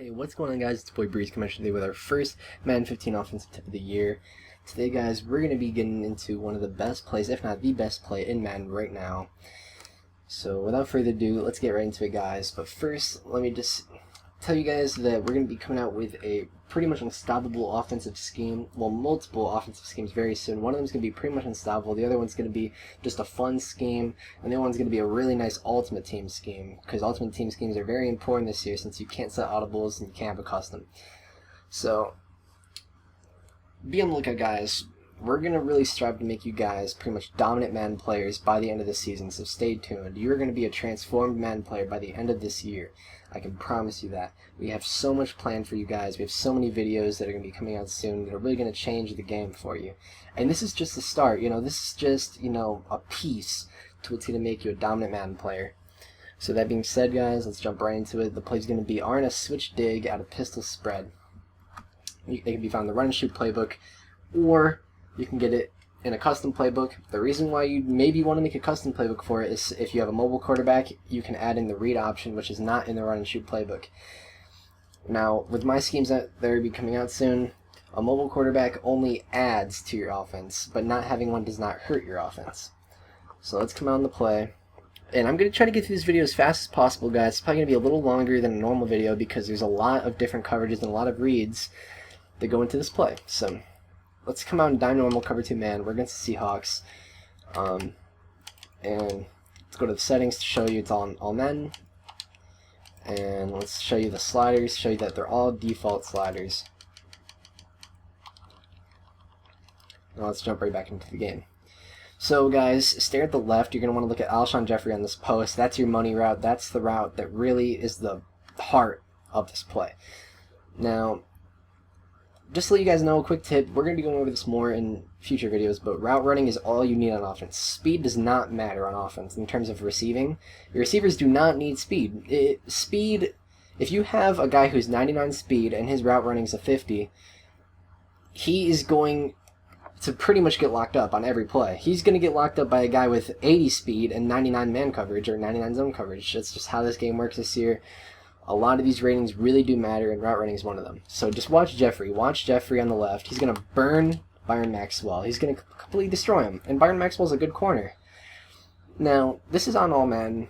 Hey, what's going on, guys? It's boy Breeze coming today with our first Madden 15 offensive tip of the year. Today, guys, we're going to be getting into one of the best plays, if not the best play in Madden right now. So without further ado, let's get right into it, guys. But first, let me just tell you guys that we're going to be coming out with a pretty much unstoppable offensive scheme. Well, multiple offensive schemes very soon. One of them is going to be pretty much unstoppable. The other one's going to be just a fun scheme. And the other one's going to be a really nice ultimate team scheme. Because ultimate team schemes are very important this year since you can't set audibles and you can't have a custom. So, be on the lookout, guys. We're going to really strive to make you guys pretty much dominant Madden players by the end of the season, so stay tuned. You're going to be a transformed Madden player by the end of this year. I can promise you that. We have so much planned for you guys. We have so many videos that are going to be coming out soon that are really going to change the game for you. And this is just the start. This is just, a piece to what's going to make you a dominant Madden player. So that being said, guys, let's jump right into it. The play is going to be RNS switch dig out of pistol spread. It can be found in the run and shoot playbook, or you can get it in a custom playbook. The reason why you maybe want to make a custom playbook for it is if you have a mobile quarterback, you can add in the read option, which is not in the run and shoot playbook. Now, with my schemes that will be coming out soon, a mobile quarterback only adds to your offense, but not having one does not hurt your offense. So let's come out on the play. And I'm going to try to get through this video as fast as possible, guys. It's probably going to be a little longer than a normal video because there's a lot of different coverages and a lot of reads that go into this play. So let's come out in dime normal cover 2 man. We're against the Seahawks. And let's go to the settings to show you it's all Madden. And let's show you the sliders, show you that they're all default sliders. Now let's jump right back into the game. So guys, stare at the left. You're going to want to look at Alshon Jeffrey on this post. That's your money route. That's the route that really is the heart of this play. Now, just to let you guys know, a quick tip, we're going to be going over this more in future videos, but route running is all you need on offense. Speed does not matter on offense in terms of receiving. Your receivers do not need speed. Speed, if you have a guy who's 99 speed and his route running is a 50, he is going to pretty much get locked up on every play. He's going to get locked up by a guy with 80 speed and 99 man coverage or 99 zone coverage. That's just how this game works this year. A lot of these ratings really do matter, and route running is one of them. So just watch Jeffrey. Watch Jeffrey on the left. He's going to burn Byron Maxwell. He's going to completely destroy him. And Byron Maxwell's a good corner. Now, this is on all Madden,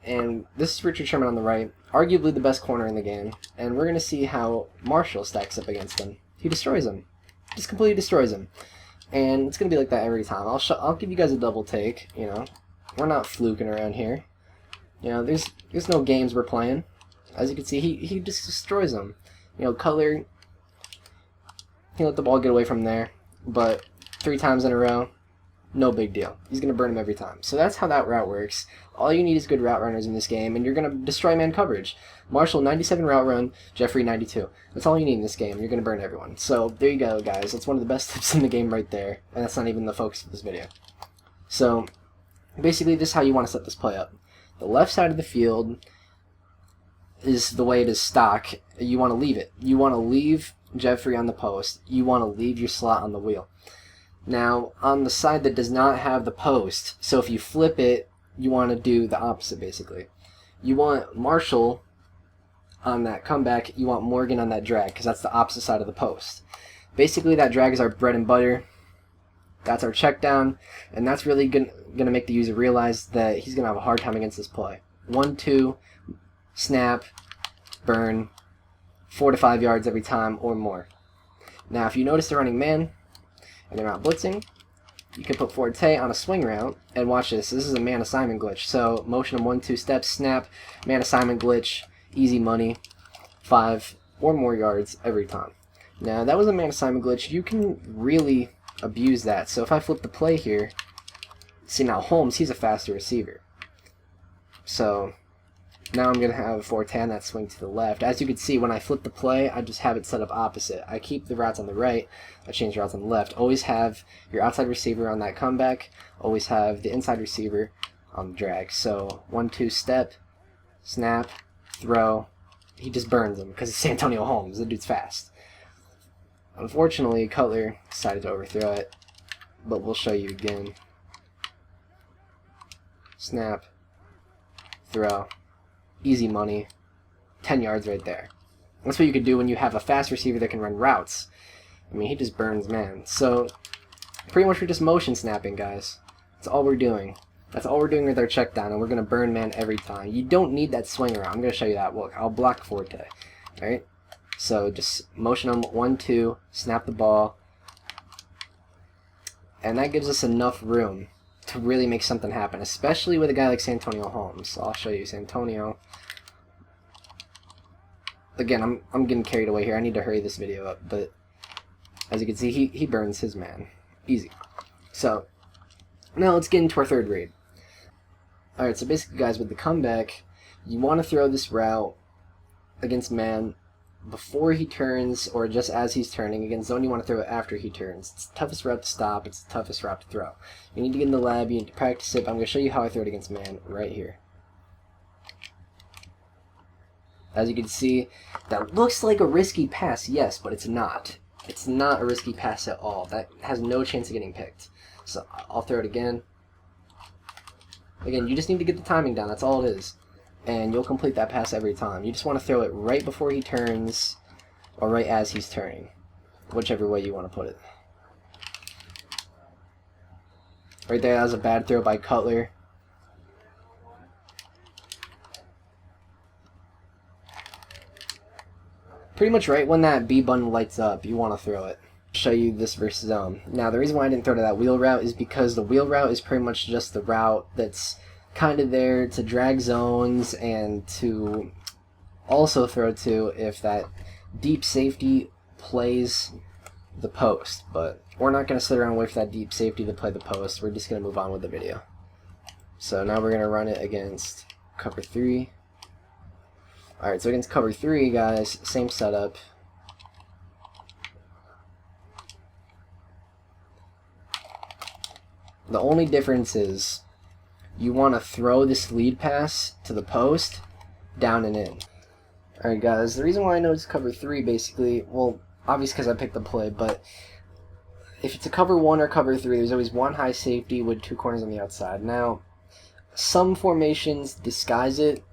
and this is Richard Sherman on the right, arguably the best corner in the game. And we're going to see how Marshall stacks up against him. He destroys him. Just completely destroys him. And it's going to be like that every time. I'll give you guys a double take, We're not fluking around here. There's no games we're playing. As you can see, he just destroys them. Cutler, he let the ball get away from there, but 3 times in a row, no big deal. He's going to burn him every time. So that's how that route works. All you need is good route runners in this game, and you're going to destroy man coverage. Marshall, 97 route run, Jeffrey, 92. That's all you need in this game. You're going to burn everyone. So there you go, guys. That's one of the best tips in the game right there, and that's not even the focus of this video. So basically, this is how you want to set this play up. The left side of the field is the way it is stock. You want to leave it. You want to leave Jeffrey on the post. You want to leave your slot on the wheel. Now, on the side that does not have the post, so if you flip it, you want to do the opposite, basically. You want Marshall on that comeback. You want Morgan on that drag, because that's the opposite side of the post. Basically, that drag is our bread and butter. That's our check down, and that's really going to make the user realize that he's going to have a hard time against this play. 1-2, snap, burn, 4 to 5 yards every time or more. Now, if you notice they're running man and they're not blitzing, you can put Forte on a swing route, and watch this. This is a man assignment glitch. So motion of 1-2 steps, snap, man assignment glitch, easy money, 5 or more yards every time. Now, that was a man assignment glitch. You can really abuse that. So if I flip the play here, see now Holmes, he's a faster receiver. So now I'm going to have Forte on that swing to the left. As you can see, when I flip the play, I just have it set up opposite. I keep the routes on the right, I change the routes on the left. Always have your outside receiver on that comeback, always have the inside receiver on the drag. So 1-2 step, snap, throw. He just burns him because it's Santonio Holmes. The dude's fast. Unfortunately, Cutler decided to overthrow it, but we'll show you again. Snap, throw, easy money, 10 yards right there. That's what you could do when you have a fast receiver that can run routes. I mean, he just burns man. So, pretty much we're just motion snapping, guys. That's all we're doing. That's all we're doing with our check down, and we're going to burn man every time. You don't need that swing around. I'm going to show you that. Look, I'll block Forte. Alright? So, just motion them 1, 2, snap the ball. And that gives us enough room to really make something happen, especially with a guy like Santonio Holmes. So I'll show you Santonio. Again, I'm getting carried away here. I need to hurry this video up, but as you can see, he burns his man. Easy. So, now let's get into our third read. Alright, so basically, guys, with the comeback, you want to throw this route against man before he turns or just as he's turning. Against zone, you want to throw it after he turns. It's the toughest route to stop. It's the toughest route to throw. You need to get in the lab. You need to practice it. But I'm going to show you how I throw it against man right here. As you can see, that looks like a risky pass, yes, but it's not. It's not a risky pass at all. That has no chance of getting picked. So I'll throw it again. Again, you just need to get the timing down. That's all it is. And you'll complete that pass every time. You just want to throw it right before he turns or right as he's turning. Whichever way you want to put it. Right there, that was a bad throw by Cutler. Pretty much right when that B button lights up, you want to throw it. Show you this versus zone. Now, the reason why I didn't throw to that wheel route is because the wheel route is pretty much just the route that's kind of there to drag zones and to also throw to if that deep safety plays the post. But we're not going to sit around and wait for that deep safety to play the post. We're just going to move on with the video. So now we're going to run it against cover 3. Alright, so against cover 3, guys, same setup. The only difference is you want to throw this lead pass to the post, down and in. Alright, guys, the reason why I know it's cover 3, basically, well, obviously because I picked the play, but if it's a cover 1 or cover 3, there's always one high safety with 2 corners on the outside. Now, some formations disguise it,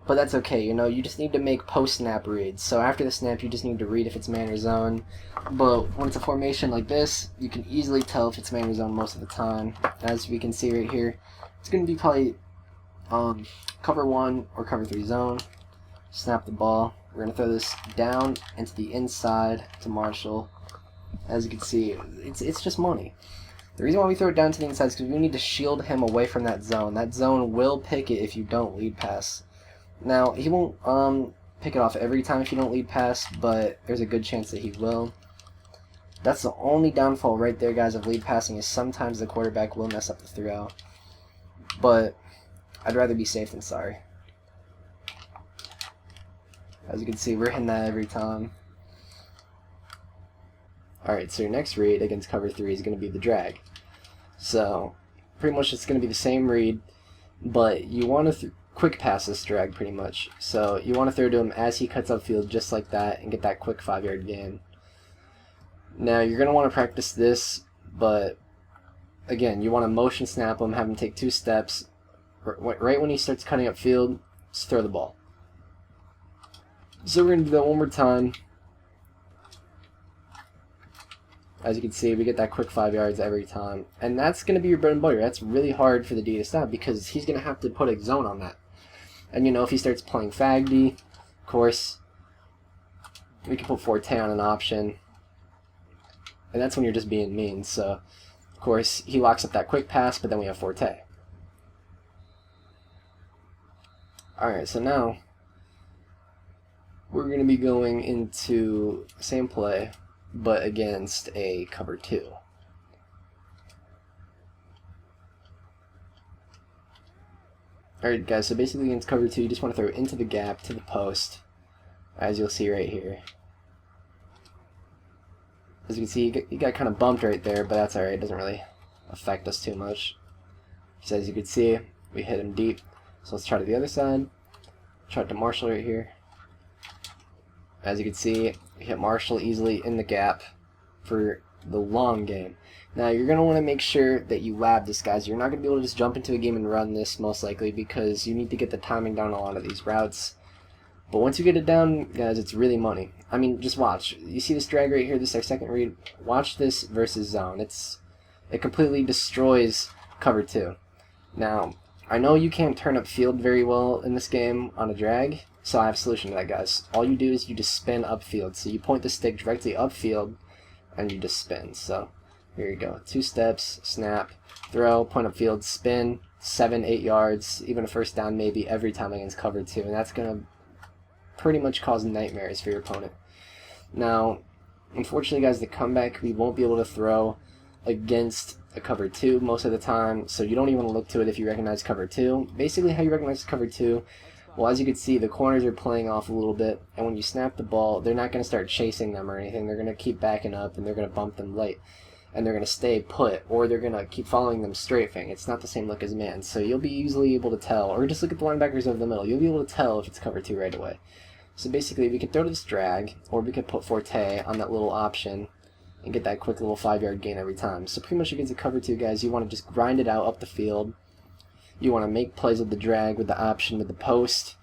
but that's okay, you know, you just need to make post-snap reads. So after the snap, you just need to read if it's man or zone. But when it's a formation like this, you can easily tell if it's man or zone most of the time. As we can see right here, it's going to be probably cover 1 or cover 3 zone. Snap the ball. We're going to throw this down into the inside to Marshall. As you can see, it's just money. The reason why we throw it down to the inside is because we need to shield him away from that zone. That zone will pick it if you don't lead pass. Now, he won't pick it off every time if you don't lead pass, but there's a good chance that he will. That's the only downfall right there, guys, of lead passing, is sometimes the quarterback will mess up the throw. But I'd rather be safe than sorry. As you can see, we're hitting that every time. Alright, so your next read against cover 3 is going to be the drag. So, pretty much it's going to be the same read, but you want to quick pass this drag pretty much. So you want to throw to him as he cuts upfield just like that and get that quick 5-yard gain. Now you're going to want to practice this, but again, you want to motion snap him, have him take 2 steps. Right when he starts cutting upfield, just throw the ball. So we're going to do that one more time. As you can see, we get that quick 5 yards every time. And that's going to be your bread and butter. That's really hard for the D to stop because he's going to have to put a zone on that. And, you know, if he starts playing fag D, of course, we can put Forte on an option. And that's when you're just being mean. So, of course, he locks up that quick pass, but then we have Forte. Alright, so now we're going to be going into the same play, but against a cover 2. Alright guys, so basically against cover 2, you just want to throw it into the gap, to the post, as you'll see right here. As you can see, he got kind of bumped right there, but that's alright, it doesn't really affect us too much. So as you can see, we hit him deep. So let's try to the other side. Try to Marshall right here. As you can see, we hit Marshall easily in the gap for the long game. Now, you're going to want to make sure that you lab this, guys. You're not going to be able to just jump into a game and run this, most likely, because you need to get the timing down on a lot of these routes. But once you get it down, guys, it's really money. I mean, just watch. You see this drag right here, this is our second read. Watch this versus zone. It completely destroys cover 2. Now, I know you can't turn up field very well in this game on a drag, so I have a solution to that, guys. All you do is you just spin upfield. So you point the stick directly upfield, and you just spin. So here you go. 2 steps, snap, throw, point upfield, spin, 7-8 yards, even a first down maybe every time against cover 2, and that's going to pretty much cause nightmares for your opponent. Now, unfortunately, guys, the comeback, we won't be able to throw against a cover 2 most of the time, so you don't even want to look to it if you recognize cover 2. Basically, how you recognize cover 2, well, as you can see, the corners are playing off a little bit, and when you snap the ball, they're not going to start chasing them or anything. They're going to keep backing up, and they're going to bump them late, and they're going to stay put, or they're going to keep following them strafing. It's not the same look as man, so you'll be easily able to tell, or just look at the linebackers over the middle. You'll be able to tell if it's cover 2 right away. So basically, we could throw to this drag, or we could put Forte on that little option and get that quick little 5-yard gain every time. So pretty much against a cover 2, guys, you want to just grind it out up the field. You want to make plays with the drag, with the option, with the post.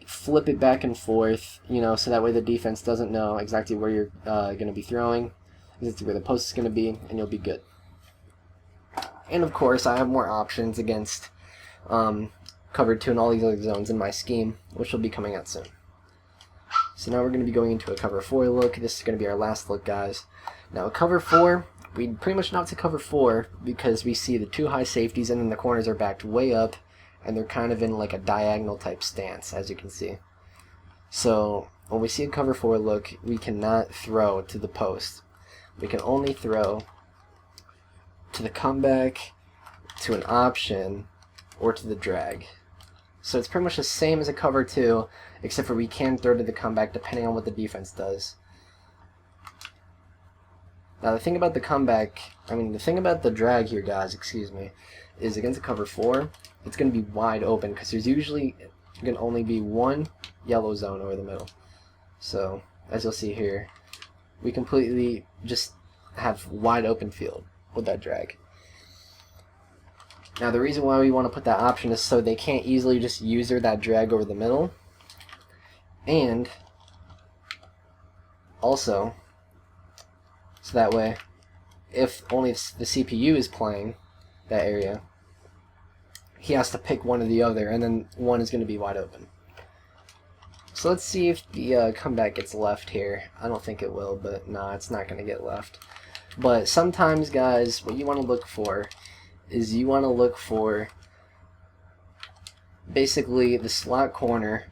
Flip it back and forth, so that way the defense doesn't know exactly where you're going to be throwing, exactly where the post is going to be, and you'll be good. And of course, I have more options against cover 2 and all these other zones in my scheme, which will be coming out soon. So now we're going to be going into a cover 4 look. This is going to be our last look, guys. Now, a cover 4, we pretty much know it's a cover 4 because we see the 2 high safeties and then the corners are backed way up and they're kind of in like a diagonal type stance, as you can see. So when we see a cover 4 look, we cannot throw to the post. We can only throw to the comeback, to an option, or to the drag. So it's pretty much the same as a cover 2, except for we can throw to the comeback depending on what the defense does. Now the thing about the drag here, guys, is against a cover 4, it's going to be wide open because there's usually going to only be one yellow zone over the middle. So as you'll see here, we completely just have wide open field with that drag. Now the reason why we want to put that option is so they can't easily just use that drag over the middle, and also so that way if only the CPU is playing that area, he has to pick one or the other, and then one is going to be wide open. So let's see if the comeback gets left here. I don't think it will, but no, it's not going to get left. But sometimes, guys, what you want to look for is you want to look for basically the slot corner.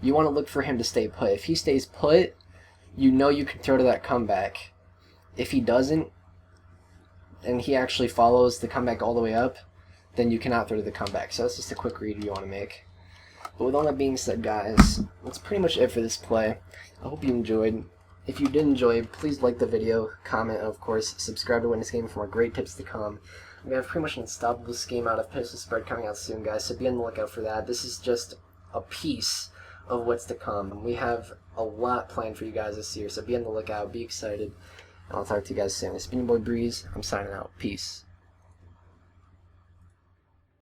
You want to look for him to stay put. If he stays put, you know you can throw to that comeback. If he doesn't, and he actually follows the comeback all the way up, then you cannot throw to the comeback. So that's just a quick read you want to make. But with all that being said, guys, that's pretty much it for this play. I hope you enjoyed. If you did enjoy, please like the video, comment, and of course, subscribe to Witness Game for more great tips to come. We have pretty much an unstoppable scheme out of pistol spread coming out soon, guys, so be on the lookout for that. This is just a piece of what's to come. We have a lot planned for you guys this year, so be on the lookout, be excited, and I'll talk to you guys soon. It's been your boy Breeze. I'm signing out. Peace.